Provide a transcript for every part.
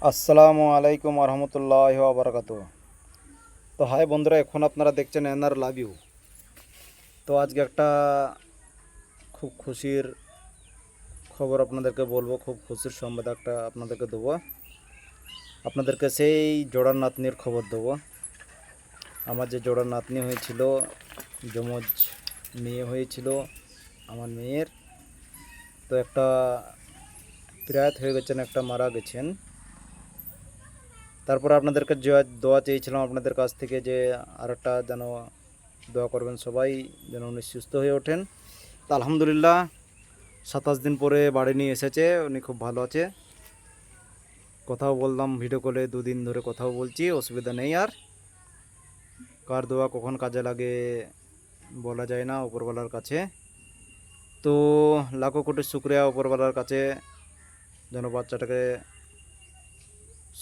আসসালামু আলাইকুম রহমতুল্লাহ বারাকাতু। তো হাই বন্ধুরা, এখন আপনারা দেখছেন এনআর লাভ ইউ। তো আজকে একটা খুব খুশির খবর আপনাদেরকে বলবো, খুব খুশির সংবাদ একটা আপনাদেরকে দেবো। আপনাদেরকে সেই জোড়ার নাতনির খবর দেবো। আমার যে জোড়ার নাতনি হয়েছিল, যমজ মেয়ে হয়েছিল আমার মেয়ের, তো একটা প্রয়াত হয়ে গেছেন, একটা মারা গেছেন। তারপর আপনাদেরকে দোয়া চেয়েছিলাম আপনাদের কাছ থেকে যে আর একটা যেন দোয়া করবেন সবাই, যেন উনি সুস্থ হয়ে ওঠেন। তো আলহামদুলিল্লাহ 27 দিন পরে বাড়ি নিয়ে এসেছে, উনি খুব ভালো আছে। কথাও বললাম ভিডিও কলে, 2 দিন ধরে কথাও বলছি, অসুবিধা নেই। আর কার দোয়া কখন কাজে লাগে বলা যায় না উপরওয়ালার কাছে। তো লাখো কোটি শুক্রিয়া উপরওয়ালার কাছে, যেন বাচ্চাটাকে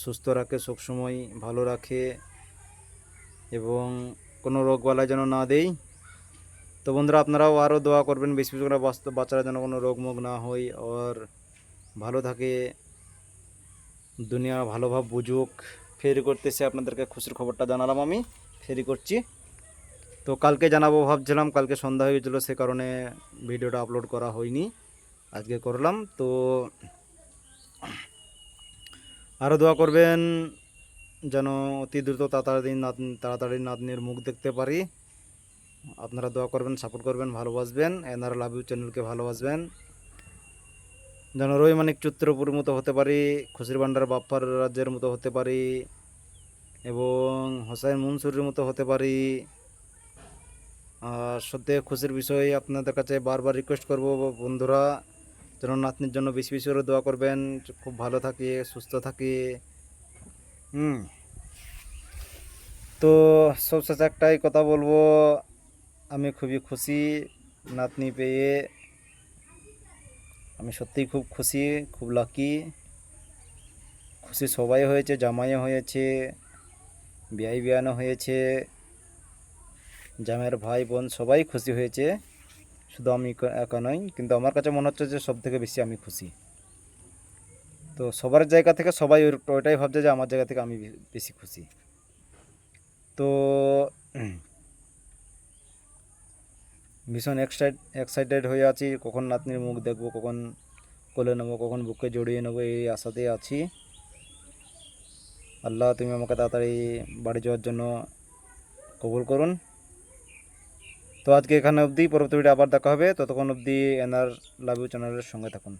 সুস্থ রাখে, সবসময় ভালো রাখে এবং কোনো রোগবালাই যেন না দেয়। তো বন্ধুরা, আপনারাও আরও দোয়া করবেন, বেশি বেশি করে বাচ্চারা যেন কোনো রোগ মুগ না হয় আর ভালো থাকে, দুনিয়া ভালোভাবে বুঝুক। ফেরি করতেছে, আপনাদেরকে খুশির খবরটা জানালাম, আমি ফেরি করছি। তো কালকে জানাবো ভাবছিলাম, কালকে সন্ধ্যা হয়ে গেছিলো, সে কারণে ভিডিওটা আপলোড করা হয়নি, আজকে করলাম। তো আরও দোয়া করবেন যেন অতি দ্রুত তাড়াতাড়ি নাতনির মুখ দেখতে পারি। আপনারা দোয়া করবেন, সাপোর্ট করবেন, ভালোবাসবেন, এনআর লাভ ইউ চ্যানেলকে ভালোবাসবেন, যেন রহিমানিক চিত্রপুর মতো হতে পারি, খুশির ভান্ডার বাপ্পার রাজ্যের মতো হতে পারি এবং হোসাইন মনসুরের মতো হতে পারি। আর সত্যি খুশির বিষয়, আপনাদের কাছে বারবার রিকোয়েস্ট করব বন্ধুরা, যেন নাতনির জন্য বেশি বেশি করে দোয়া করবেন, খুব ভালো থাকে, সুস্থ থাকে। তো সবশেষে একটাই কথা বলবো, আমি খুবই খুশি নাতনি পেয়ে। আমি সত্যিই খুব খুশি, খুব লাকি। খুশি সবাই হয়েছে, জামাইও হয়েছে, বিয়াই বিয়ানো হয়েছে, জামাইয়ের ভাই বোন সবাই খুশি হয়েছে, শুধু আমি একা নই। কিন্তু আমার কাছে মনে হচ্ছে যে সব থেকে বেশি আমি খুশি। তো সবার জায়গা থেকে সবাই ওইটাই ভাবছে যে আমার জায়গা থেকে আমি বেশি খুশি। তো ভীষণ এক্সাইটেড হয়ে আছি, কখন নাতনির মুখ দেখবো, কখন কোলে নেবো, কখন বুকে জড়িয়ে নেবো, এই আশাতেই আছি। আল্লাহ তুমি আমাকে তাড়াতাড়ি বাড়ি যাওয়ার জন্য কবুল করুন। তো আজকে এখানে অবধি, পরবর্তী ভিডিও আবার দেখা হবে, ততক্ষণ অবধি এনআর লাভ ইউ চ্যানেলের সঙ্গে থাকুন।